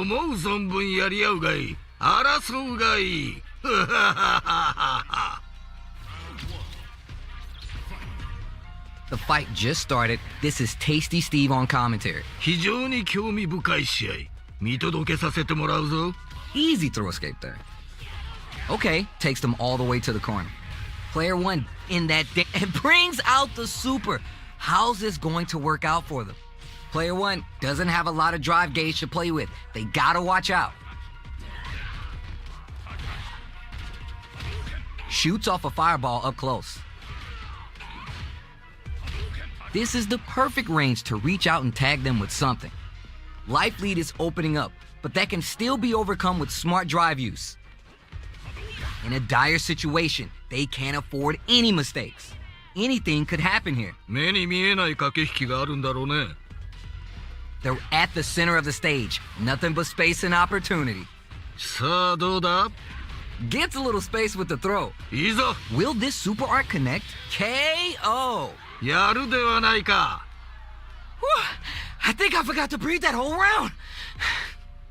思う存分やり合うがいい。争うがいい。The fight just started. This is Tasty Steve on commentary. 非常に興味深い試合。見届けさせてもらうぞ。Easy throw escape there. Okay, takes them all the way to the corner. Player one in that and brings out the super. How's this going to work out for them? Player one doesn't have a lot of drive gauge to play with. They gotta watch out. Shoots off a fireball up close. This is the perfect range to reach out and tag them with something. Life lead is opening up, but that can still be overcome with smart drive use. In a dire situation, they can't afford any mistakes. Anything could happen here. 目に見えない駆け引きがあるんだろうね。They're at the center of the stage. Nothing but space and opportunity. さあどうだ? Gets a little space with the throw. いいぞ. Will this super art connect? KO. やるではないか. I think I forgot to breathe that whole round.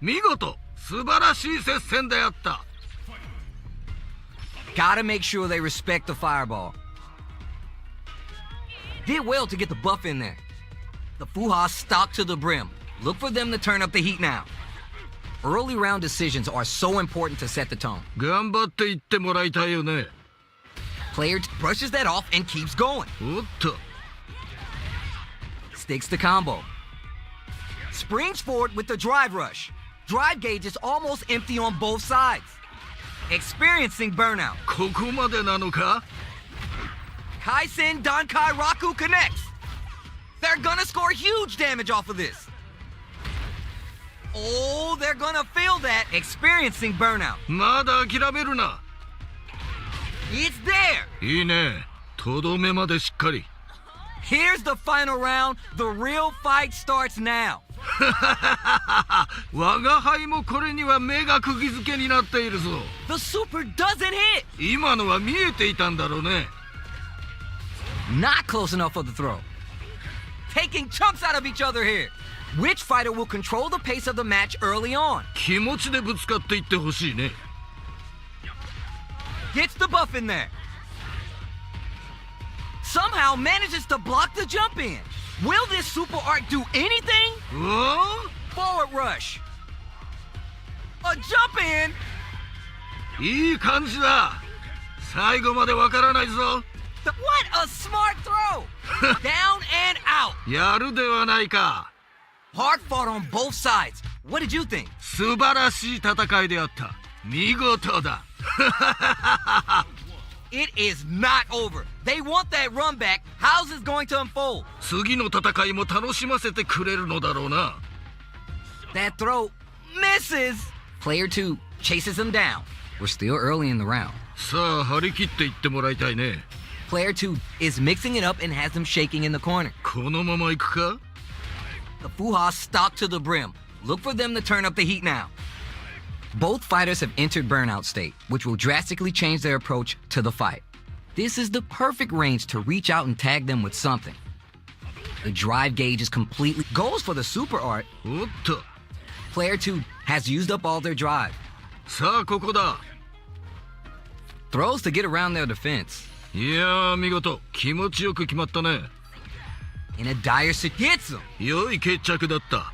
見事、素晴らしい接戦であった. Gotta make sure they respect the fireball. Did well to get the buff in there. The Fuha stock to the brim. Look for them to turn up the heat now. Early round decisions are so important to set the tone. 頑張っていってもらいたいよね. Player brushes that off and keeps going. おっと. Sticks the combo. Springs forward with the drive rush. Drive gauge is almost empty on both sides. Experiencing burnout. ここまでなのか? Kaisen Dankai Raku connects. They're gonna score huge damage off of this. Oh, they're gonna feel that. Experiencing burnout. まだ諦めるな. It's there. いいね。とどめまでしっかり. Here's the final round. The real fight starts now. 我が輩もこれには目が釘付けになっているぞ. The super doesn't hit. 今のは見えていたんだろうね. Not close enough for the throw. Taking chunks out of each other here. Which fighter will control the pace of the match early on? 気持ちでぶつかっていってほしいね. Gets the buff in there. Somehow manages to block the jump in. Will this super art do anything? Forward rush. A jump in. いい感じだ. 最後までわからないぞ. What a smart throw. Down and out. やるではないか. Hard fought on both sides. What did you think? 素晴らしい戦いであった. 見事だ. It is not over. They want that run back. How's this going to unfold? 次の戦いも楽しませてくれるのだろうな. That throw misses. Player 2 chases him down. We're still early in the round. さあ張り切っていってもらいたいね. Player 2 is mixing it up and has them shaking in the corner. このまま行くか? The Fuha stock to the brim. Look for them to turn up the heat now. Both fighters have entered burnout state, which will drastically change their approach to the fight. This is the perfect range to reach out and tag them with something. The drive gauge is completely goes for the super art. おっと. Player 2 has used up all their drive. さあここだ. Throws to get around their defense. いやー見事. 気持ちよく決まったね. In a dire situation, hits him. 良い決着だった.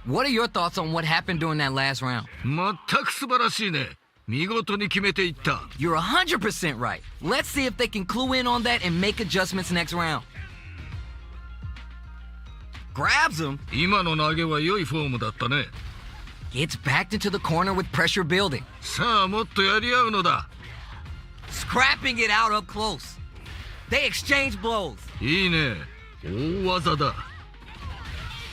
What are your thoughts on what happened during that last round? 全く素晴らしいね. 見事に決めていった. You're 100% right. Let's see if they can clue in on that and make adjustments next round. Grabs him. 今の投げは良いフォームだったね. Gets backed into the corner with pressure building. さあもっとやり合うのだ. Scrapping it out up close. They exchange blows. いいね. 大技だ.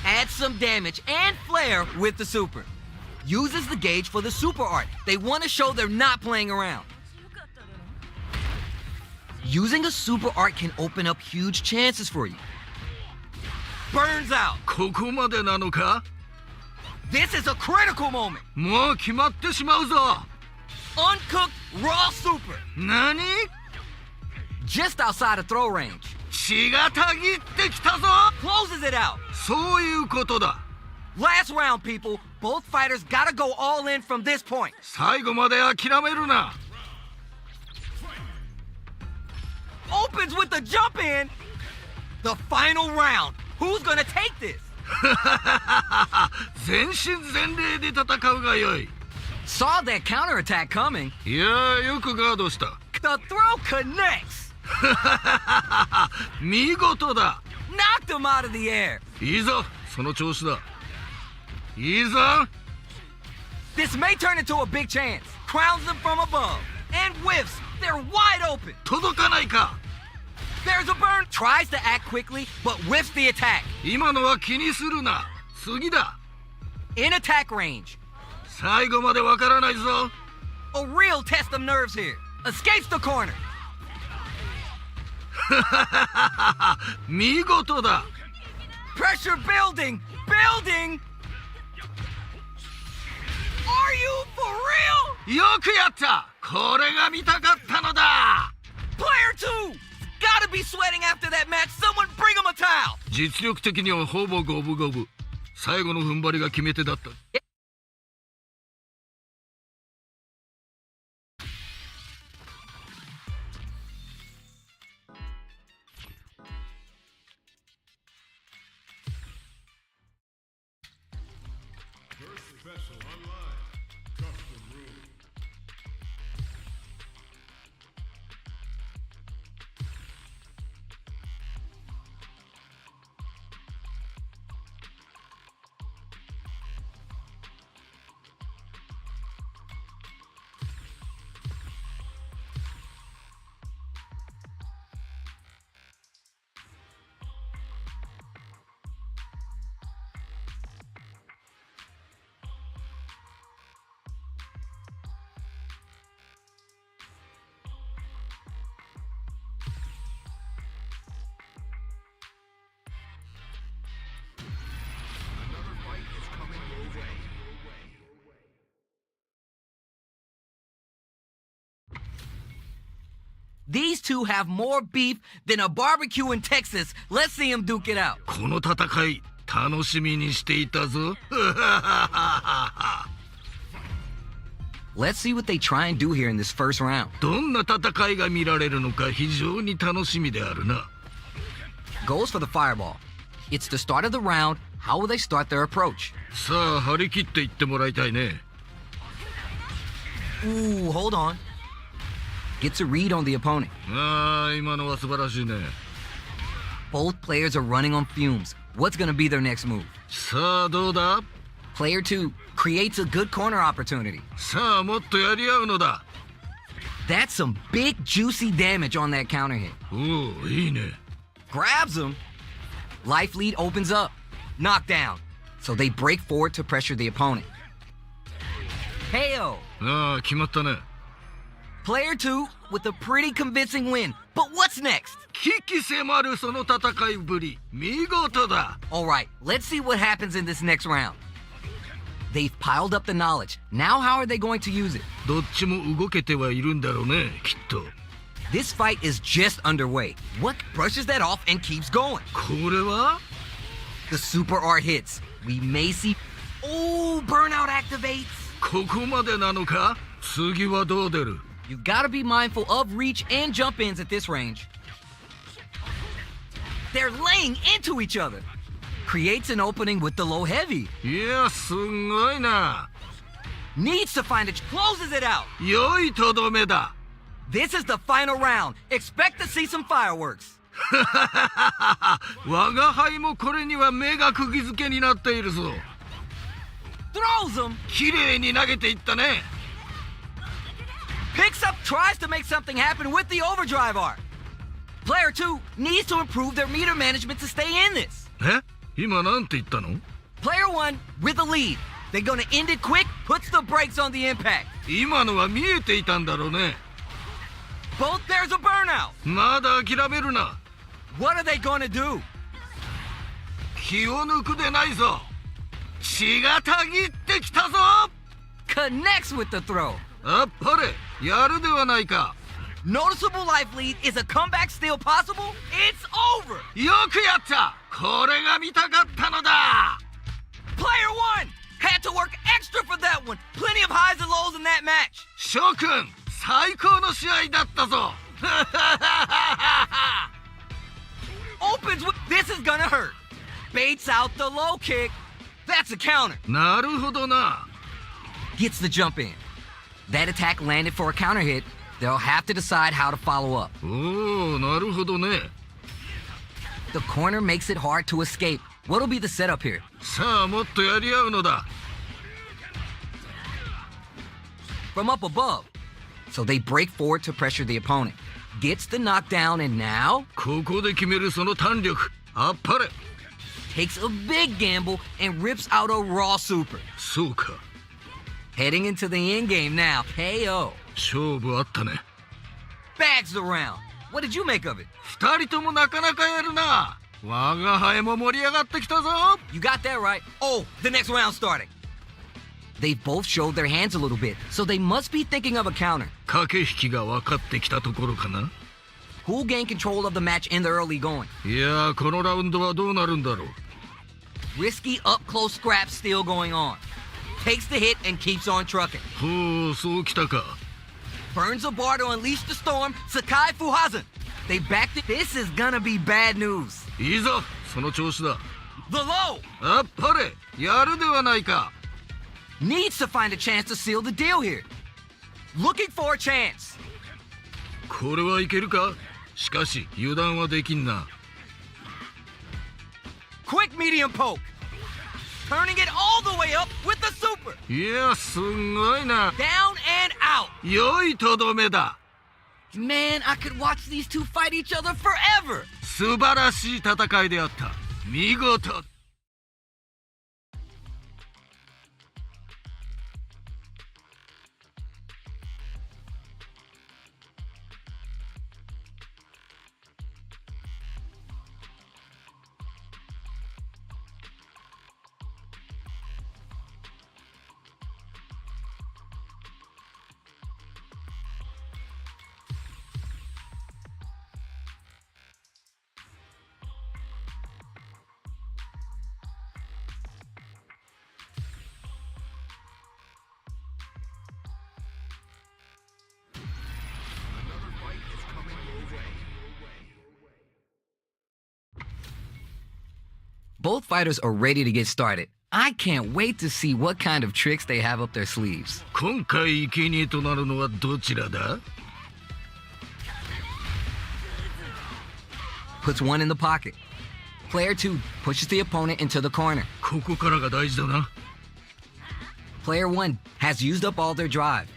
Adds some damage and flair with the super. Uses the gauge for the super art. They want to show they're not playing around. Using a super art can open up huge chances for you. Burns out. ここまでなのか? This is a critical moment. もう決まってしまうぞ. Uncooked raw super. 何? Just outside of throw range. 血がたぎってきたぞ. Closes it out. そういうことだ. Last round, people. Both fighters gotta go all in from this point. 最後まで諦めるな。Opens with the jump in. The final round. Who's gonna take this? 全身全霊で戦うがよい。Saw that counterattack coming. いやー、よくガードした。The throw connects. 見事だ。 Knocked him out of the air. いいぞ、その調子だ。いいぞ。 This may turn into a big chance. Crowns them from above. And whiffs. They're wide open. 届かないか。 There's a burn. Tries to act quickly, but whiffs the attack. 今のは気にするな。次だ。 In attack range. 最後までわからないぞ。 A real test of nerves here. Escapes the corner. 見事だ。 Pressure building. Building. Are you for real? よくやった。これが見たかったのだ。 Player 2. Gotta be sweating after that match. Someone bring him a towel. 実力的にはほぼ五分五分。最後の踏ん張りが決め手だった。These two have more beef than a barbecue in Texas. Let's see them duke it out. この戦い楽しみにしていたぞ。Let's see what they try and do here in this first round. どんな戦いが見られるのか非常に楽しみであるな。 Goes for the fireball. It's the start of the round. How will they start their approach? さあ張り切っていってもらいたいね。 Ooh, hold on. Gets a read on the opponent. ああ、今のは素晴らしいね。 Both players are running on fumes. What's gonna be their next move? さあどうだ。 Player 2 creates a good corner opportunity. さあもっとやり合うのだ。 That's some big juicy damage on that counter hit. おお、いいね。 Grabs him. Life lead opens up. Knockdown. So they break forward to pressure the opponent. Heyo. ああ、決まったね。 Player 2 with a pretty convincing win. But what's next? 鬼気迫るその戦いぶり。見事だ。 Alright, let's see what happens in this next round. They've piled up the knowledge. Now how are they going to use it? どっちも動けてはいるんだろうね、きっと。 This fight is just underway. What brushes that off and keeps going? これは The super art hits. We may see... Oh, burnout activates. ここまでなのか。次はどう出る。 You've got to be mindful of reach and jump ins at this range. They're laying into each other. Creates an opening with the low heavy. いや、すんごいな。 Needs to find it. Closes it out. 良いとどめだ。 This is the final round. Expect to see some fireworks. 我が輩もこれには目が釘付けになっているぞ。 Throws him. 綺麗に投げていったね。 Picks up, tries to make something happen with the overdrive art. Player 2 needs to improve their meter management to stay in this. え、今なんて言ったの。 Player 1 with a lead. They're gonna end it quick, puts the brakes on the impact. 今のは見えていたんだろうね。 Both there's a burnout. まだ諦めるな。 What are they gonna do? 気を抜くでないぞ。血がたぎってきたぞ。 Connects with the throw. あっぱれ、やるではないか。 Noticeable life lead. Is a comeback still possible? It's over. よくやった。これが見たかったのだ。Player one had to work extra for that one. Plenty of highs and lows in that match. 諸君、最高の試合だったぞ。Opens with this is gonna hurt. Baits out the low kick. That's a counter. なるほどな。Gets the jump in. That attack landed for a counter hit. They'll have to decide how to follow up. おお、なるほどね。The corner makes it hard to escape. What'll be the setup here? さあ、もっとやり合うのだ。From up above. So they break forward to pressure the opponent. Gets the knockdown and now ここで決めるその弾力。あっぱれ。takes a big gamble and rips out a raw super. そうか。Heading into the end game now. KO. 勝負あったね。Bags the round. What did you make of it? 二人ともなかなかやるな。我が輩も盛り上がってきたぞ。You got that right. Oh, the next round starting. They've both showed their hands a little bit, so they must be thinking of a counter. 駆け引きが分かってきたところかな。Who'll gain control of the match in the early going? いやー、このラウンドはどうなるんだろう。Risky up-close scraps still going on. Takes the hit and keeps on trucking. ほう、そうきたか。Burns a bar to unleash the storm. Sakai Fuhazan. They backed it. This is gonna be bad news. いいぞ、その調子だ。The low あっぱれ、やるではないか。needs to find a chance to seal the deal here. Looking for a chance. これはいけるか。しかし油断はできんな。Quick medium poke. Turning it all the way up with the super. いや、すんごいな。 Down and out. 良いとどめだ。Man, I could watch these two fight each other forever. 素晴らしい戦いであった。見事。Both fighters are ready to get started. I can't wait to see what kind of tricks they have up their sleeves. 今回生贄となるのはどちらだ。 Puts one in the pocket. Player 2 pushes the opponent into the corner. ここからが大事だな。 Player 1 has used up all their drive.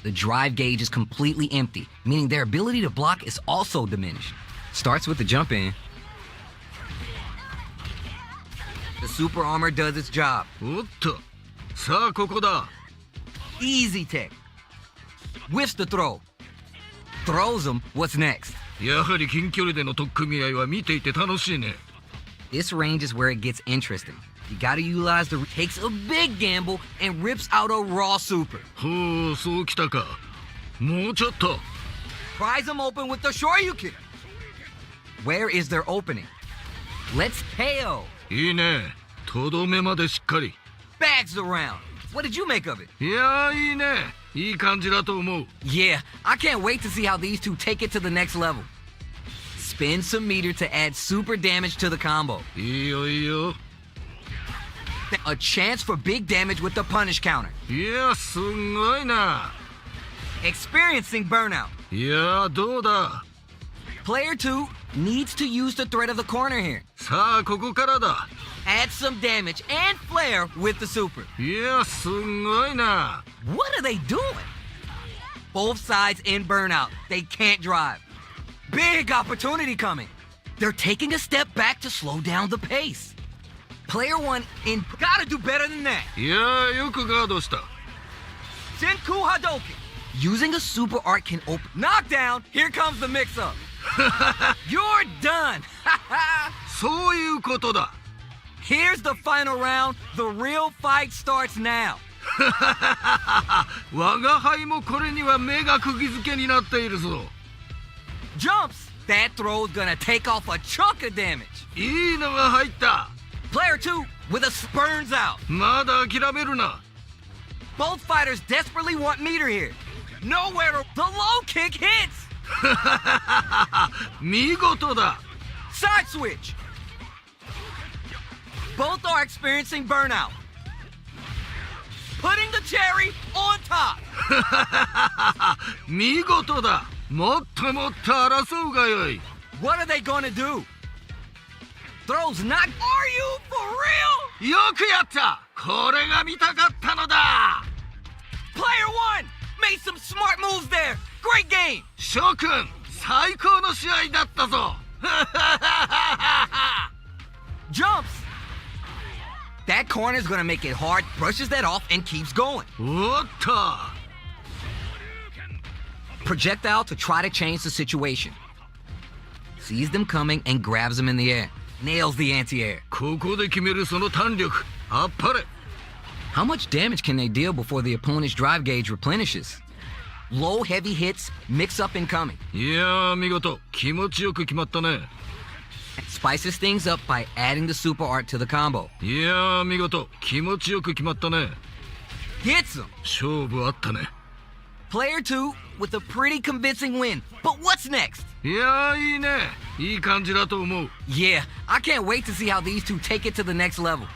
The drive gauge is completely empty, meaning their ability to block is also diminished. Starts with the jump in. The super armor does its job. おっと、さあここだ。 Easy tech. Whiffs the throw. Throws him. What's next? やはり近距離での取っ組み合いは見ていて楽しいね。 This range is where it gets interesting. You gotta utilize the takes a big gamble and rips out a raw super. ほう、そうきたか。もうちょっと。 Pries him open with the shoryuken. Where is their opening? Let's KO. いいね。とどめまでしっかり。 Bags the round. What did you make of it? いやー、いいね。いい感じだと思う。 Yeah, I can't wait to see how these two take it to the next level. Spin some meter to add super damage to the combo. いいよいいよ。 A chance for big damage with the punish counter. いや、すんごいな。 Experiencing burnout. いやー、どうだ。 Player 2 needs to use the threat of the corner here. さあここからだ。 Add some damage and flair with the super. いや、すんごいな。 What are they doing? Both sides in burnout. They can't drive. Big opportunity coming. They're taking a step back to slow down the pace. Player 1 in gotta do better than that. いやー、よくガードした。 Senku Hadoken. Using a super art can open. Knockdown. Here comes the mix-up. You're done. そういうことだ。 Here's the final round. The real fight starts now. 我が輩もこれには目が釘付けになっているぞ。 Jumps. That throw's gonna take off a chunk of damage. いいのが入った。Player 2 with a spurns out. まだ諦めるな。 Both fighters desperately want meter here. Nowhere to... The low kick hits! 見事だ。 Side switch. Both are experiencing burnout. Putting the cherry on top. 見事だ。もっともっと争うがよい。 What are they gonna do? Throws not... Are you for real? よくやった。これが見たかったのだ。 Player 1 made some smart moves there. Great game. 諸君、最高の試合だったぞ。 Jumps. That corner's gonna make it hard, brushes that off, and keeps going. おっと。 Projectile to try to change the situation. Sees them coming and grabs them in the air. Nails the anti-air. ここで決めるその弾力。あっぱれ。 How much damage can they deal before the opponent's drive gauge replenishes? Low, heavy hits, mix up incoming. いやー、見事。気持ちよく決まったね。 Spices things up by adding the super art to the combo. いやー、見事。気持ちよく決まったね。 Hits him. 勝負あったね。 Player 2 with a pretty convincing win. But what's next? いやー、いいね。いい感じだと思う。 Yeah, I can't wait to see how these two take it to the next level.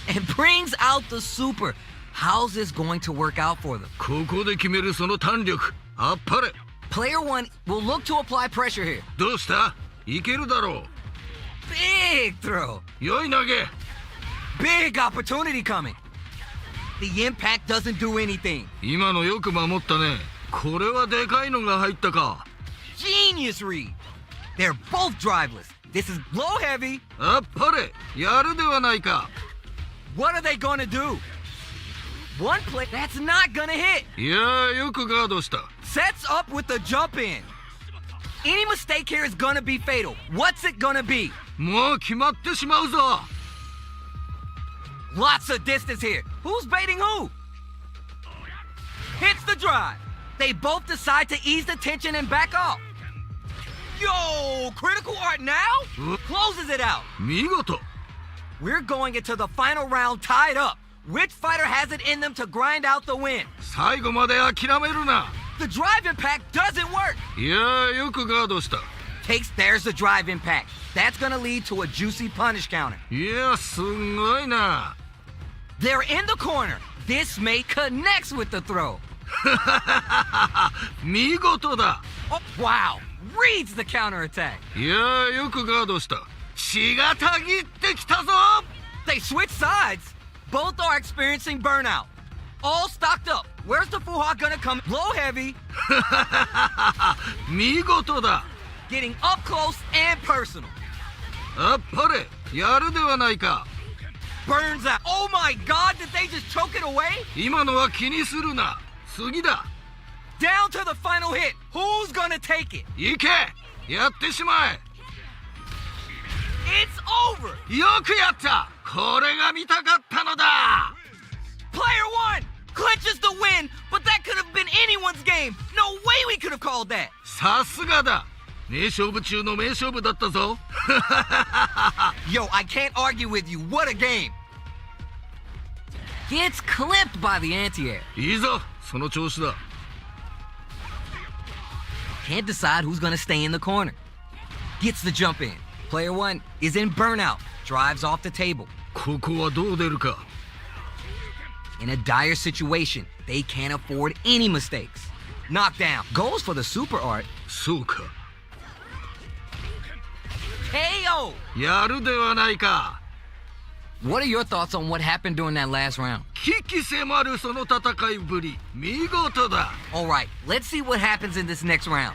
And brings out the super. How's this going to work out for them? ここで決めるその弾力。あっぱれ。 Player 1 will look to apply pressure here. どうした？いけるだろ Big throw. う。良い投げ。 Big opportunity coming. The impact doesn't do anything. 今のよく守ったね。これはでかいのが入ったか。 Genius read. They're both driveless. This is low heavy. あっぱれ。やるではないか。 What are they gonna do? One play that's not gonna hit. いやー、よくガードした。 Sets up with the jump in. Any mistake here is gonna be fatal. What's it gonna be? もう決まってしまうぞ。 Lots of distance here. Who's baiting who? Hits the drive. They both decide to ease the tension and back off. Yo, critical art now? Closes it out. 見事。 We're going into the final round tied up. Which fighter has it in them to grind out the win? 最後まで諦めるな。 The drive impact doesn't work. いやー、よくガードした。 There's the drive impact. That's gonna lead to a juicy punish counter. いや、すんごいな。 They're in the corner. This mate connects with the throw. 見事だ。 Oh, wow. Reads the counterattack. いやー、よくガードした。血がたぎってきたぞ。 They switch sides. Both are experiencing burnout. All stocked up. Where's the Fuha gonna come? Low heavy. 見事だ。 Getting up close and personal. あっぱれ。やるではないか。 Burns out. Oh my god, did they just choke it away? 今のは気にするな。次だ。 Down to the final hit. Who's gonna take it? 行け。やってしまえ。 It's over. よくやった。これが見たかったのだ。 Player 1 clinches the win, but that could have been anyone's game. No way we could have called that. さすがだ。名勝負中の名勝負だったぞ。 Yo, I can't argue with you. What a game. Gets clipped by the anti-air. いいぞ。その調子だ。 Can't decide who's gonna stay in the corner. Gets the jump in. Player 1 is in burnout. Drives off the table. ここはどう出るか。 In a dire situation, they can't afford any mistakes. Knockdown. Goes for the super art. そうか。 KO. やるではないか。 What are your thoughts on what happened during that last round? 鬼気迫るその戦いぶり。見事だ。 All right, let's see what happens in this next round.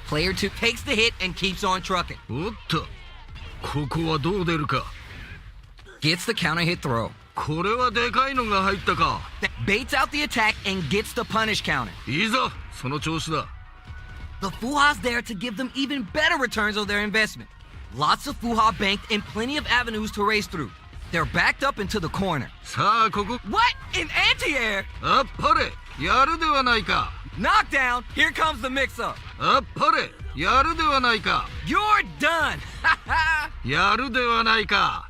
Player 2 takes the hit and keeps on trucking. おっと。ここはどう出るか。 Gets the counter hit throw. これはでかいのが入ったか。 Baits out the attack and gets the punish counter. いいぞ。その調子だ。 The Fuha's there to give them even better returns on their investment. Lots of Fuha banked and plenty of avenues to race through. They're backed up into the corner. さあ、ここ。 What? An anti-air? あっぱれ。やるではないか。Knockdown, here comes the mix-up. あっぱれ、やるではないか。 You're done. やるではないか。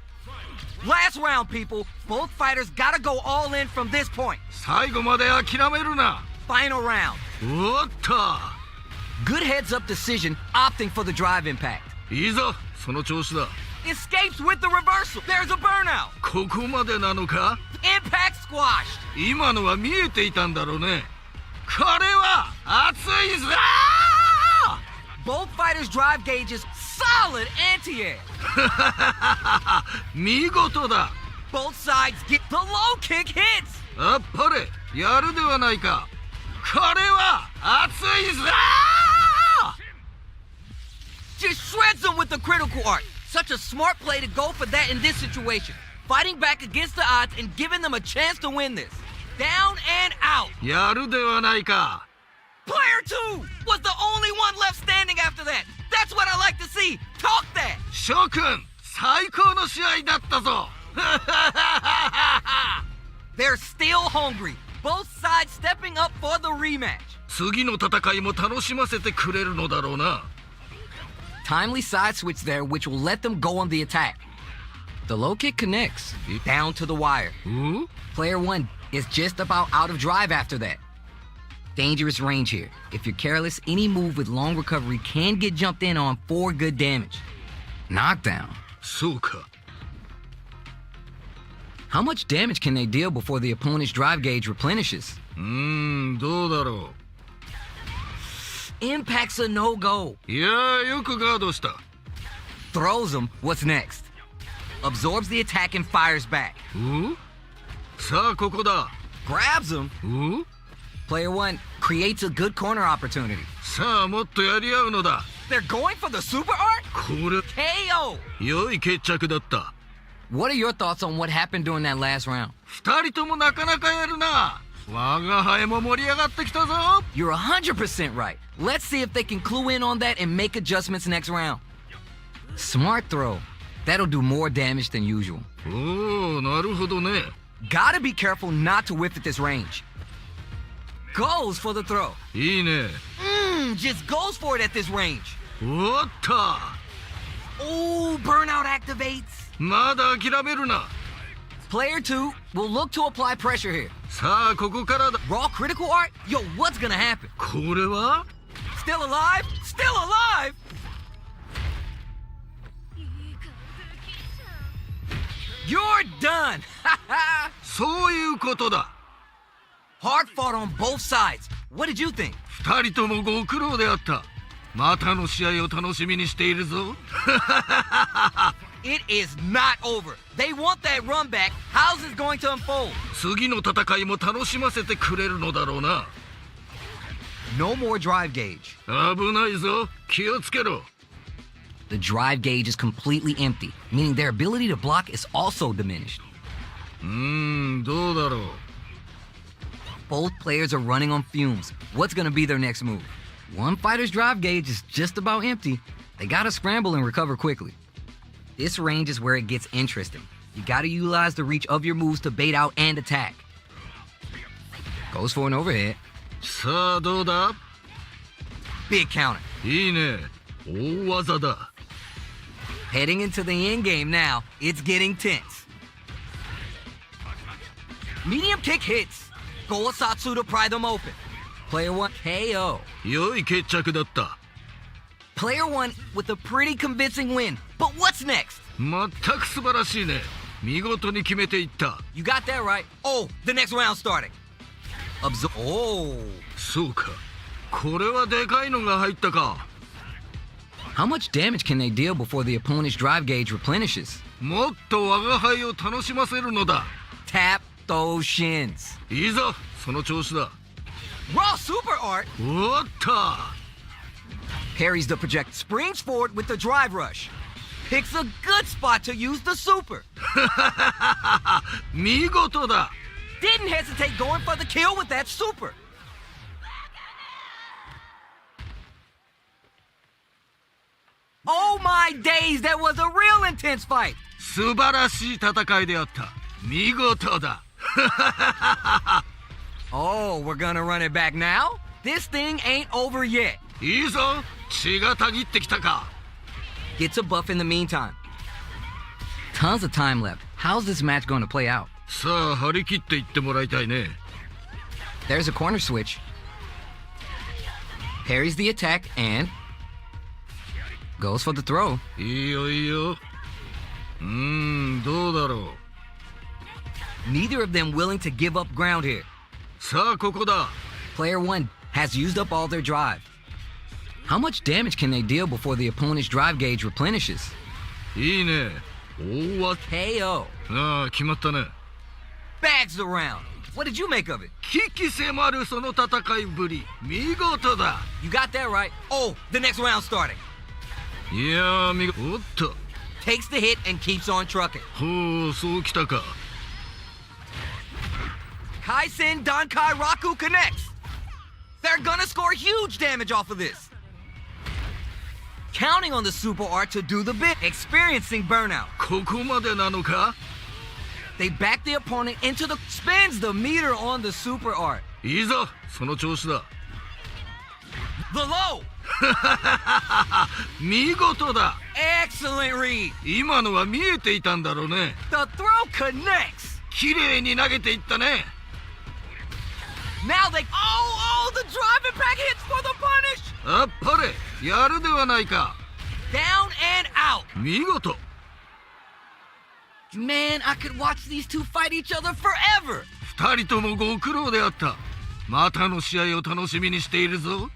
Last round, people. Both fighters gotta go all in from this point. 最後まで諦めるな。 Final round. おっと。 Good heads-up decision, opting for the drive impact. いいぞ、その調子だ。 Escapes with the reversal. There's a burnout. ここまでなのか？ Impact squashed. 今のは見えていたんだろうね。これは熱いぞ。 Both fighters' drive gauges solid anti-air. 見事だ。 Both sides get the low kick hits. あっぱれ、やるではないか。これは熱いぞ。 Just shreds them with the critical art. Such a smart play to go for that in this situation. Fighting back against the odds and giving them a chance to win this. Down and out. やるではないか。 Player 2 was the only one left standing after that. That's what I like to see. Talk that. 諸君、最高の試合だったぞ。 They're still hungry. Both sides stepping up for the rematch. 次の戦いも楽しませてくれるのだろうな。 Timely side switch there, which will let them go on the attack. The low kick connects. Down to the wire. ん？ Player 1 is just about out of drive after that. Dangerous range here. If you're careless, any move with long recovery can get jumped in on for good damage. Knockdown. そうか。 How much damage can they deal before the opponent's drive gauge replenishes? どうだろ Impact's a no-go. う。いやー、よくガードした。 Throws him. What's next? Absorbs the attack and fires back. ん？さあ、ここだ。 Grabs him. ん？ Player 1 creates a good corner opportunity. さあ、もっとやり合うのだ。 They're going for the super art? これ、 KO. 良い決着だった。 What are your thoughts on what happened during that last round? 二人ともなかなかやるな。我が輩も盛り上がってきたぞ。 You're 100% right. Let's see if they can clue in on that and make adjustments next round. Smart throw. That'll do more damage than usual. おお、なるほどね。 Gotta be careful not to whiff at this range. Goes for the throw. いいね。 Just goes for it at this range. おっと。 Ooh, burnout activates. まだ諦めるな。 Player 2 will look to apply pressure here. さあ、ここからだ。 Raw critical art? Yo, what's gonna happen? これは？ Still alive? Still alive? You're done. そういうことだ。 Hard fought on both sides. What did you think? 二人ともご苦労であった。またの試合を楽しみにしているぞ。 It is not over. They want that run back. How's this going to unfold? 次の戦いも楽しませてくれるのだろうな。 No more drive gauge. 危ないぞ。気をつけろ。 The drive gauge is completely empty, meaning their ability to block is also diminished. どうだろう。 Both players are running on fumes. What's going to be their next move? One fighter's drive gauge is just about empty. They gotta scramble and recover quickly. This range is where it gets interesting. You gotta utilize the reach of your moves to bait out and attack. Goes for an overhead. さあ、どうだ？ Big counter. いいね。大技だ。 Heading into the end game now, it's getting tense. Medium kick hits. Goosatsu to pry them open. Player 1 KO. 良い決着だった。 Player 1 with a pretty convincing win. But what's next? まったく素晴らしいね。見事に決めていった。 You got that right. Oh, the next round starting. Oh. そうか。これはでかいのが入ったか。 How much damage can they deal before the opponent's drive gauge replenishes? もっと我が輩を楽しませるのだ。 Tap those shins. いいぞ、その調子だ。 Raw super art. おっと。 Parries the project. Springs forward with the drive rush. Picks a good spot to use the super. 見事だ。 Didn't hesitate going for the kill with that super. Oh my days, that was a real intense fight. 素晴らしい戦いであった。見事だ。Oh, we're gonna run it back now? This thing ain't over yet. いいぞ、血がたぎってきたか。 Gets a buff in the meantime. Tons of time left. How's this match going to play out? さあ、張り切っていってもらいたいね。 There's a corner switch. Parries the attack and goes for the throw. いいよいいよ。どうだろう。 Neither of them willing to give up ground here. さあ、ここだ。 Player 1 has used up all their drive. How much damage can they deal before the opponent's drive gauge replenishes? いいね。大わ。 KO. ああ、決まったね。 Bags the round. What did you make of it? 危機迫るその戦いぶり、見事だ。 You got that right. Oh, the next round starting. いやー、おっと。 Takes the hit and keeps on trucking. ほう、そうきたか。 Kaisen Dankai Raku connects. They're gonna score huge damage off of this. Counting on the super art to do the bit, experiencing burnout. ここまでなのか。 They back the opponent into the spins the meter on the super art. いいぞ、その調子だ。 The low. 見事だ。 Excellent read. 今のは見えていたんだろうね。 The throw connects. 綺麗に投げていったね。 Now they... Oh, the drive impact hits for the punish. あっぱれ、やるではないか。 Down and out. 見事。 Man, I could watch these two fight each other forever. 二人ともご苦労であった。またの試合を楽しみにしているぞ。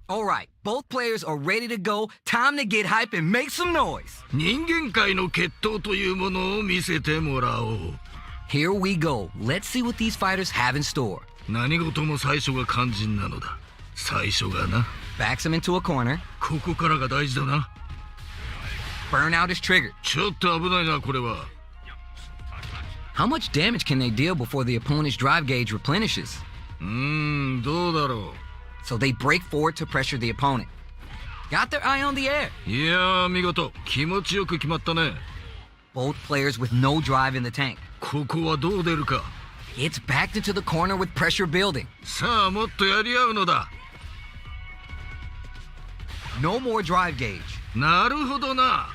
All right, both players are ready to go. Time to get hype and make some noise. 人間界の決闘というものを見せてもらおう。 Here we go. Let's see what these fighters have in store. 何事も最初が肝心なのだ。最初がな。 Backs him into a corner. ここからが大事だな。 Burnout is triggered. ちょっと危ないな、これは。 How much damage can they deal before the opponent's drive gauge replenishes? どうだろ So they break forward to pressure the opponent. Got their eye on the air. う。いやー、見事。気持ちよく決まったね。 Both players with no drive in the tank. ここはどう出るか。 Gets backed into the corner with pressure building. さあ、もっとやり合うのだ。 No more drive gauge. なるほどな。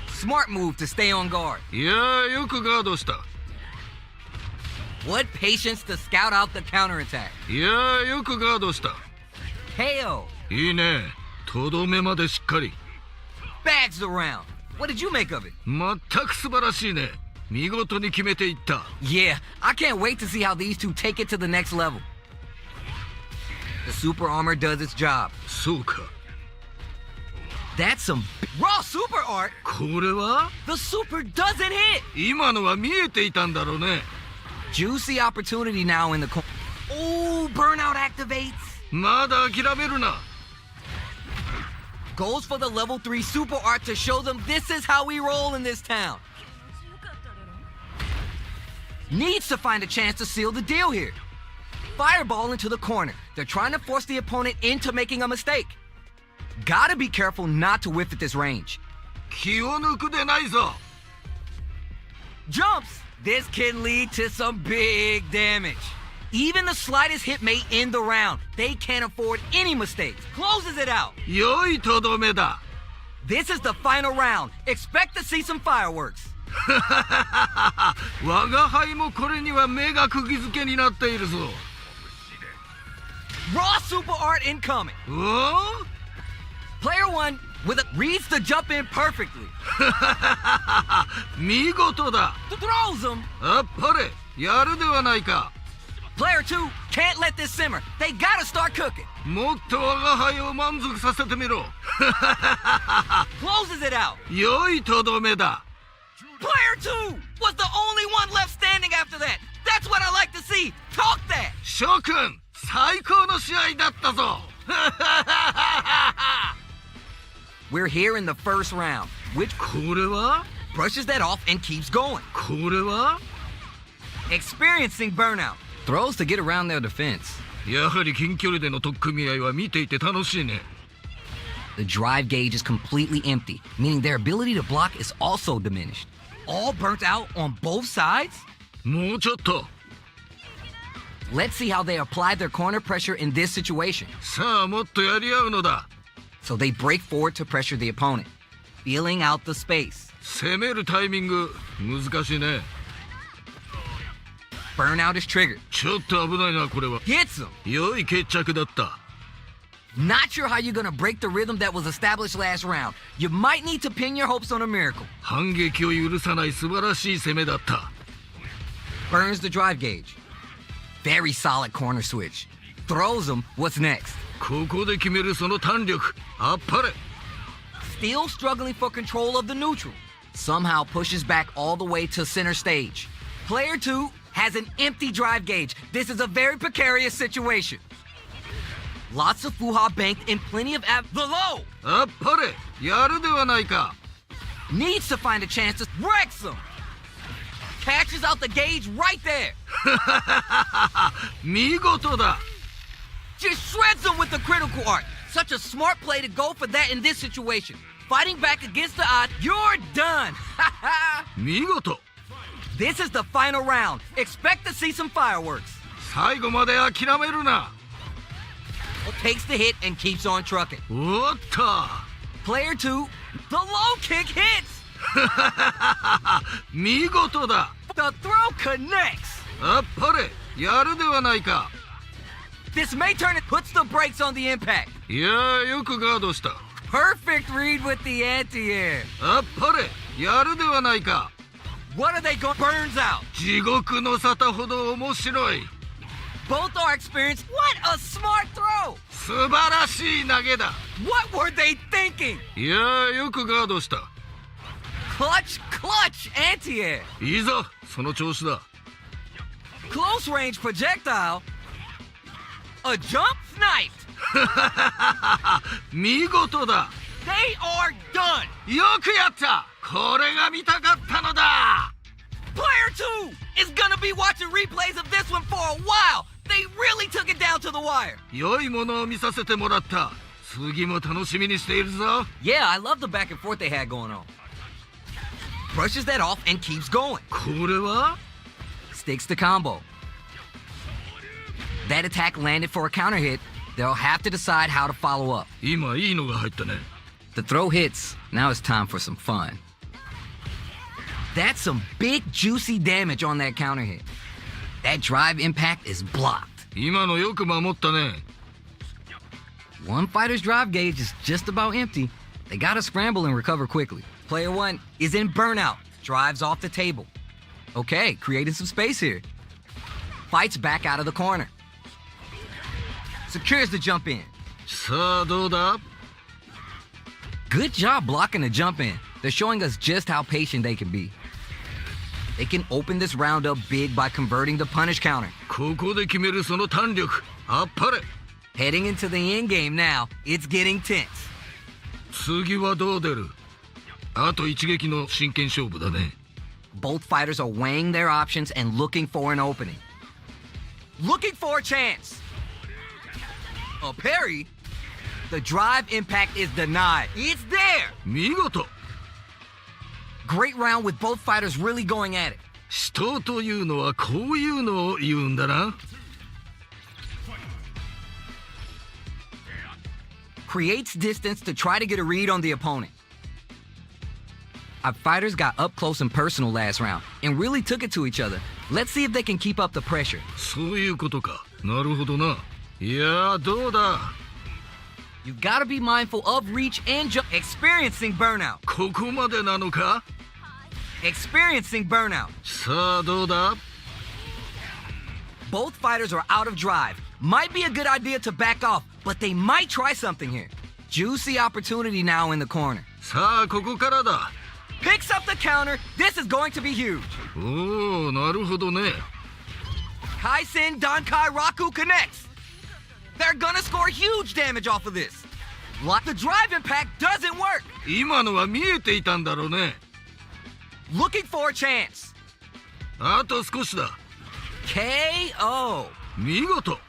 Smart move to stay on guard. いやー、よくガードした。 What patience to scout out the counterattack. いやー、よくガードした。 KO. いいね。とどめまでしっかり。 Bags the round. What did you make of it? 全く素晴らしいね。見事に決めていった。 Yeah, I can't wait to see how these two take it to the next level. The super armor does its job. そうか。 That's some raw super art. これは The super doesn't hit. 今のは見えていたんだろうね。 Juicy opportunity now in the corner. Oh, burnout activates. まだ諦めるな。 Goes for the level 3 super art to show them this is how we roll in this town. Needs to find a chance to seal the deal here. Fireball into the corner. They're trying to force the opponent into making a mistake. Gotta be careful not to whiff at this range. 気を抜くでないぞ。 Jumps! This can lead to some big damage. Even the slightest hit may end the round. They can't afford any mistakes. Closes it out. 良いとどめだ。 This is the final round. Expect to see some fireworks. 我が輩もこれには目が釘付けになっているぞ。Raw super art incoming. お Player 1 with reads the jump in perfectly. 見事だ Throws him. あっぱれやるではないか Player 2 can't let this simmer. They gotta start cooking. もっと我が輩を満足させてみろ Closes it out. 良いとどめだ Player 2 was the only one left standing after that. That's what I like to see. Talk that. 諸君最高の試合だったぞ We're here in the first round, which これは brushes that off and keeps going. これは Experiencing burnout. Throws to get around their defense. やはり近距離での取っ組み合いは見ていて楽しいね The drive gauge is completely empty, meaning their ability to block is also diminished. All burnt out on both sides? もうちょっと Let's see how they apply their corner pressure in this situation. さあもっとやり合うのだ So they break forward to pressure the opponent, feeling out the space. 攻めるタイミング難しいね Burnout is triggered. ちょっと危ないなこれは Hits him. 良い決着だった Not sure how you're gonna break the rhythm that was established last round. You might need to pin your hopes on a miracle. 反撃を許さない素晴らしい攻めだった Burns the drive gauge. Very solid corner switch. Throws him. What's next? ここで決めるその弾力あっぱれ Still struggling for control of the neutral. Somehow pushes back all the way to center stage. Player 2 has an empty drive gauge. This is a very precarious situation. Lots of fuha banked and plenty of the low. あっぱれやるではないか Needs to find a chance to wrecks him. Catches out the gauge right there. 見事だ Just shreds him with the critical art. Such a smart play to go for that in this situation. Fighting back against the odds, you're done. 見事 This is the final round. Expect to see some fireworks. 最後まで諦めるな Takes the hit and keeps on trucking. おっと Player 2, the low kick hits. 見事だ The throw connects. あっぱれやるではないか This may turn it puts the brakes on the impact. いやーよくガードした Perfect read with the anti-air. あっぱれやるではないか What are they going? Burns out. 地獄の沙汰ほど面白い Both are experienced. What a smart throw. 素晴らしい投げだ What were they thinking? いやーよくガードした Clutch, anti-air. いいぞその調子だ Close range projectile. A jump sniped. 見事だ They are done. よくやったこれが見たかったのだ Player 2 is gonna be watching replays of this one for a while. They really took it down to the wire. 良いものを見させてもらった次も楽しみにしているぞ Yeah, I love the back and forth they had going on. Brushes that off and keeps going. これは Sticks the combo. That attack landed for a counter hit. They'll have to decide how to follow up. 今いいのが入ったね The throw hits. Now it's time for some fun. That's some big, juicy damage on that counter hit. That drive impact is blocked. 今のよく守ったね One fighter's drive gauge is just about empty. They gotta scramble and recover quickly. Player 1 is in burnout. Drives off the table. Okay, creating some space here. Fights back out of the corner. Secures the jump in. さあどうだ Good job blocking the jump in. They're showing us just how patient they can be. They can open this round up big by converting the punish counter. ここで決めるその弾力あっぱれ Heading into the end game now, it's getting tense. 次はどう出るあと一撃の真剣勝負だね Both fighters are weighing their options and looking for an opening. Looking for a chance. A parry? The drive impact is denied. It's there. 見事 Great round with both fighters really going at it. 死闘というのはこういうのを言うんだな Creates distance to try to get a read on the opponent. Our fighters got up close and personal last round and really took it to each other. Let's see if they can keep up the pressure. そういうことかなるほどないや、どうだ。 You gotta be mindful of reach and experiencing burnout. ここまでなのか。 Experiencing burnout. さあ、どうだ。 Both fighters are out of drive. Might be a good idea to back off, but they might try something here. Juicy opportunity now in the corner. さあ、ここからだ。 Picks up the counter. This is going to be huge. おお、なるほどね。 Kaisen Dankai Raku connects. They're gonna score huge damage off of this. The drive impact doesn't work. 今のは見えていたんだろうね。 Looking for a chance. あと少しだ。 KO. 見事。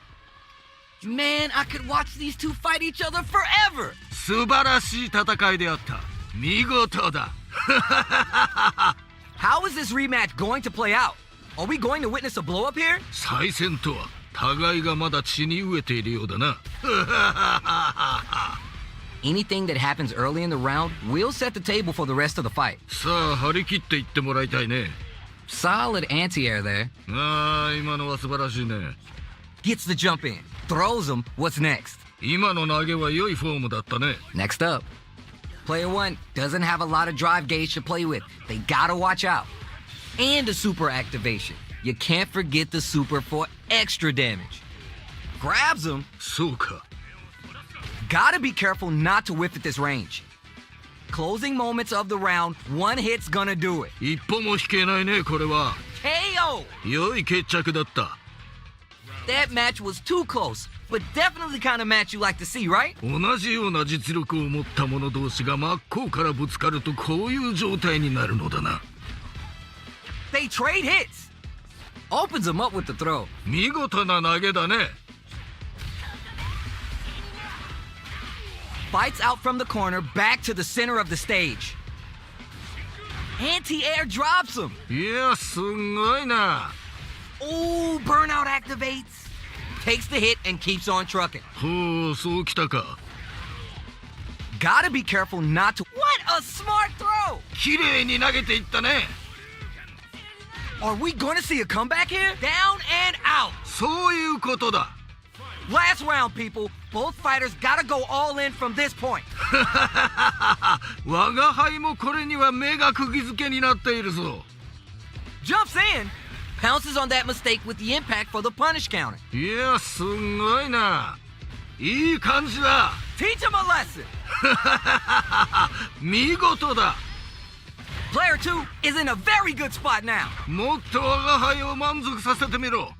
Man, I could watch these two fight each other forever. 素晴らしい戦いであった。見事だ。 How is this rematch going to play out? Are we going to witness a blow up here? 再戦とは互いがまだ血に飢えているようだな。 Anything that happens early in the round will set the table for the rest of the fight. さあ、張り切っていってもらいたいね。 Solid anti-air there. ああ、今のは素晴らしいね。 Gets the jump in. Throws him. What's next? 今の投げは良いフォームだったね。 Next up. Player 1 doesn't have a lot of drive gauge to play with. They gotta watch out. And a super activation. You can't forget the super for extra damage. Grabs him. そうか。 Gotta be careful not to whiff at this range. Closing moments of the round, one hit's gonna do it. 一歩も引けないね、これは。 KO! 良い決着だった。 That match was too close, but definitely kind of match you like to see, right? 同じような実力を持った者同士が真っ向からぶつかるとこういう状態になるのだな。 They trade hits. Opens him up with the throw. 見事な投げだね。 Fights out from the corner back to the center of the stage. Anti-air drops him. いや、すんごいな。 Ooh, burnout activates. Takes the hit and keeps on trucking. ほう、そうきたか。 Gotta be careful not to. What a smart throw! 綺麗に投げていったね。 Are we gonna see a comeback here? Down and out. そういうことだ。 Last round, people. Both fighters gotta go all in from this point. 我が輩もこれには目が釘付けになっているぞ。 Jumps in. Pounces on that mistake with the impact for the punish counter. いや、すんごいな。いい感じだ。 Teach him a lesson. 見事だ。 Player 2 is in a very good spot now. もっと我が輩を満足させてみろ。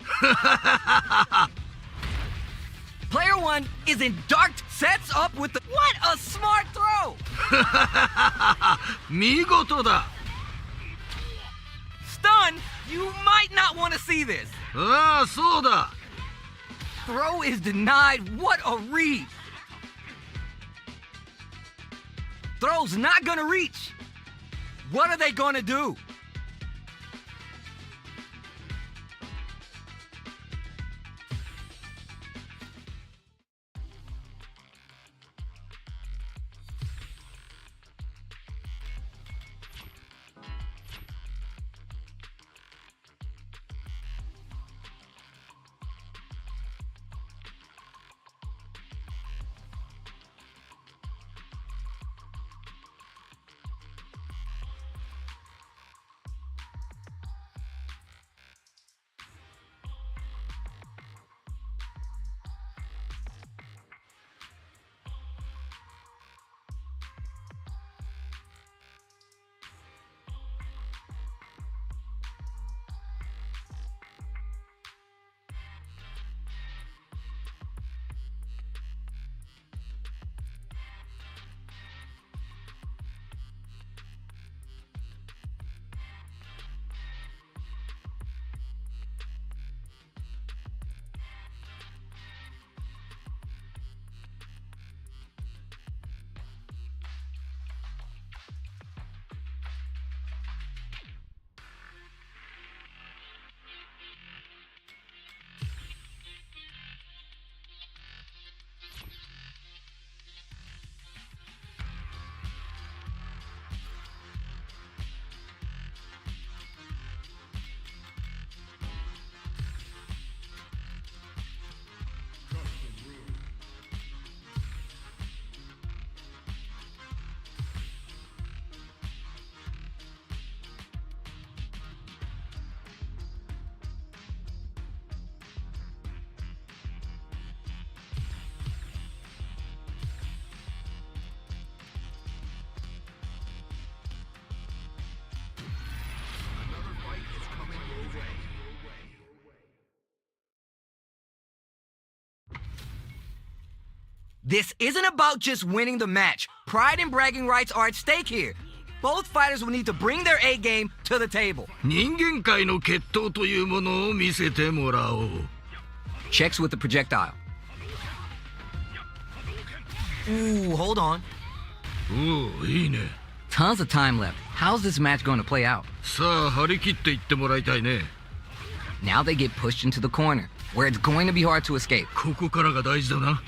Player 1 is in dark, sets up with the. What a smart throw! 見事だ。 Stun, you might not want to see this. ああ、そうだ。 Throw is denied. What a read. Throw's not gonna reach. What are they gonna do? This isn't about just winning the match. Pride and bragging rights are at stake here. Both fighters will need to bring their A game to the table. 人間界の決闘というものを見せてもらおう。 Checks with the projectile. Ooh, hold on. おお、いいね。 Tons of time left. How's this match going to play out? さあ、張り切っていってもらいたいね。 Now they get pushed into the corner, where it's going to be hard to escape. ここからが大事だな。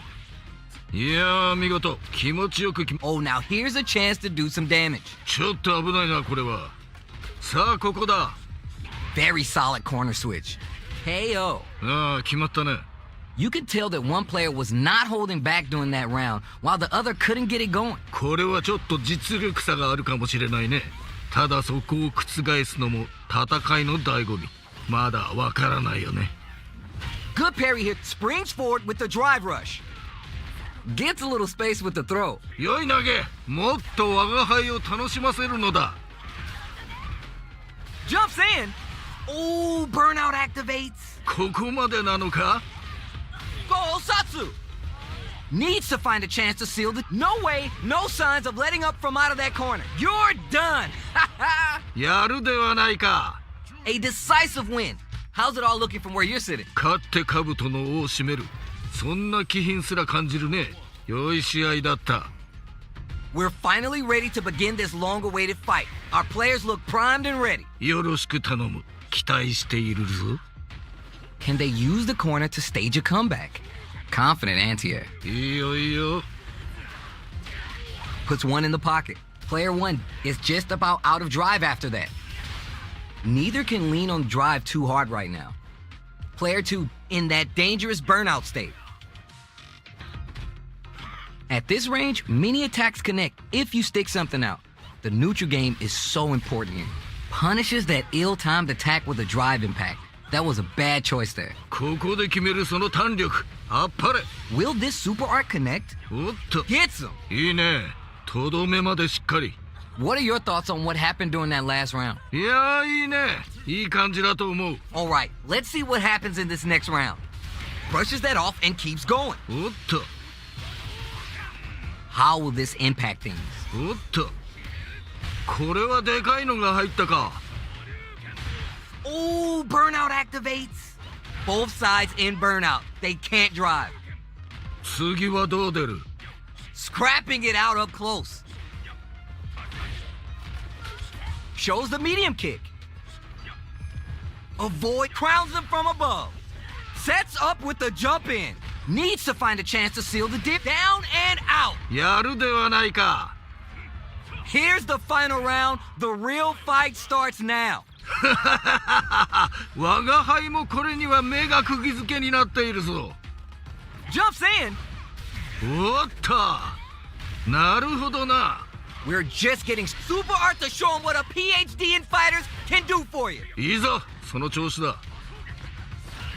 いやー、見事。気持ちよくOh, now here's a chance to do some damage. ちょっと危ないな、これは。さあ、ここだ。 Very solid corner switch. KO. ああ、決まったね。 You could tell that one player was not holding back during that round, while the other couldn't get it going. これはちょっと実力差があるかもしれないね。ただそこを覆すのも戦いの醍醐味。まだわからないよね。 Good parry here. Springs forward with the drive rush. Gets a little space with the throw. 良い投げ。もっと我が輩を楽しませるのだ。 Jumps in. Oh, burnout activates. ここまでなのか？ Go Satsu. Needs to find a chance to seal the... No way, no signs of letting up from out of that corner. You're done. やるではないか。 A decisive win. How's it all looking from where you're sitting? 勝って兜の尾を締める。そんな気品すら感じるね。良い試合だった。 We're finally ready to begin this long-awaited fight. Our players look primed and ready. よろしく頼む。期待しているぞ。 Can they use the corner to stage a comeback? Confident anti-air. いいよいいよ。 Puts one in the pocket. Player one is just about out of drive after that. Neither can lean on drive too hard right now. Player two in that dangerous burnout state. At this range, many attacks connect if you stick something out. The neutral game is so important here. Punishes that ill-timed attack with a drive impact. That was a bad choice there. ここで決めるその弾力。あっぱれ。 Will this super art connect? おっと。 Gets him! いいね。とどめまでしっかり。 What are your thoughts on what happened during that last round? いやー、いいね。いい感じだと思う。 Alright, let's see what happens in this next round. Brushes that off and keeps going. おっと。 How will this impact things? おっと。これはでかいのが入ったか。 Oh, burnout activates. Both sides in burnout. They can't drive. 次はどう出る？ Scrapping it out up close. Shows the medium kick. Avoid, crowns them from above. Sets up with the jump in. Needs to find a chance to seal the dip. Down and out. やるではないか。 Here's the final round. The real fight starts now. 我が輩もこれには目が釘付けになっているぞ。 Jumps in. おっと。なるほどな。 We're just getting super art to show them what a PhD in fighters can do for you. いいぞ、その調子だ。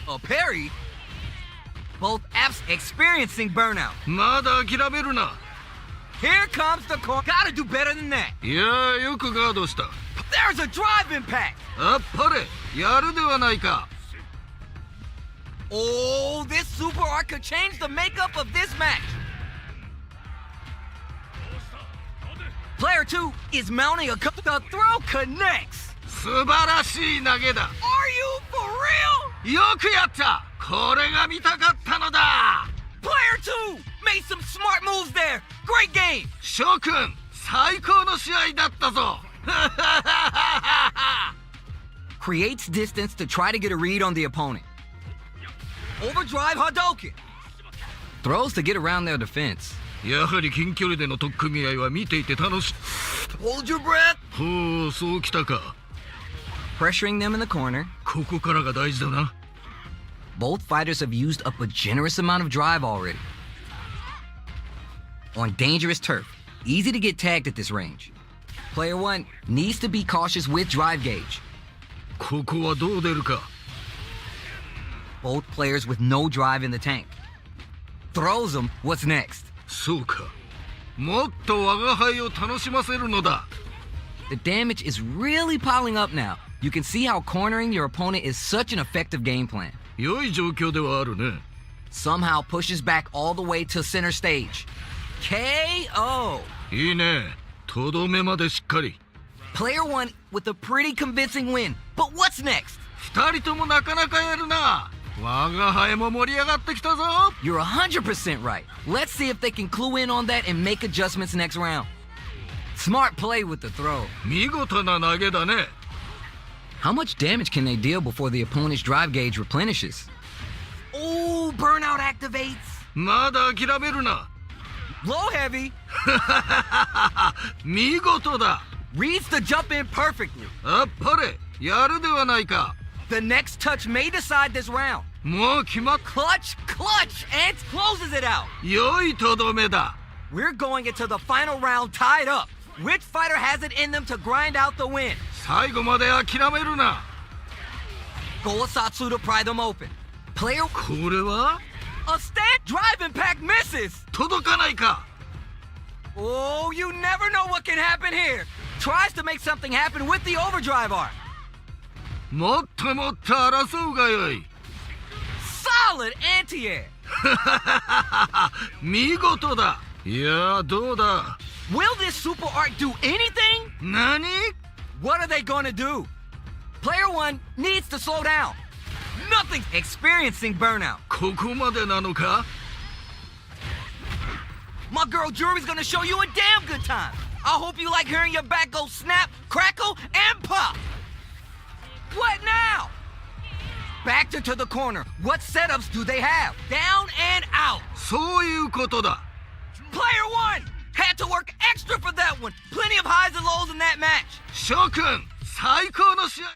A parry. Both apps experiencing burnout. まだ諦めるな。 Here comes the core. Gotta do better than that. いやー、よくガードした。 There's a drive impact. あっぱれ、やるではないか。 Oh, this super art could change the makeup of this match. Player 2 is mounting a... The throw connects. 素晴らしい投げだ。 Are you for real? よくやった。これが見たかったのだ。 Player 2 made some smart moves there. Great game. 諸君、最高の試合だったぞ。Creates distance to try to get a read on the opponent. Overdrive Hadouken. Throws to get around their defense. やはり近距離での取っ組み合いは見ていて楽しい。 Hold your breath. ほう、そうきたか。 Pressuring them in the corner. ここからが大事だな。 Both fighters have used up a generous amount of drive already. On dangerous turf, easy to get tagged at this range. Player 1 needs to be cautious with drive gauge. ここはどう出るか。 Both players with no drive in the tank. Throws them. What's next? そうか。もっと我が輩を楽しませるのだ。 The damage is really piling up now. You can see how cornering your opponent is such an effective game plan. 良い状況ではあるね。somehow pushes back all the way to center stage. KO! いいね。とどめまでしっかり。 Player 1 with a pretty convincing win. But what's next? 二人ともなかなかやるな。我が輩も盛り上がってきたぞ。 You're 100% right. Let's see if they can clue in on that and make adjustments next round. Smart play with the throw. 見事な投げだね。 How much damage can they deal before the opponent's drive gauge replenishes? Oh, burnout activates. まだ諦めるな。 Low heavy. 見事だ。 Reads the jump in perfectly. あっぱれ、やるではないか。 The next touch may decide this round. もう決まっ。 Clutch, clutch, and closes it out. 良いとどめだ。 We're going into the final round tied up. Which fighter has it in them to grind out the win? 最後まで諦めるな。 Goosatsu to pry them open. Player これは a stand drive impact misses. 届かないか。 Oh, you never know what can happen here. Tries to make something happen with the overdrive arm. もっともっと争うがよい。 Solid anti-air. 見事だ。いやー、どうだ。 Will this super art do anything? 何？ What are they going to do? Player 1 needs to slow down. Nothing's experiencing burnout. ここまでなのか？ My girl Jury's gonna show you a damn good time. I hope you like hearing your back go snap, crackle, and pop. What now? Backed her to the corner. What setups do they have? Down and out. そういうことだ。 Player 1 had to work extra for that one. Plenty of highs and lows in that match. 諸君、最高の試合。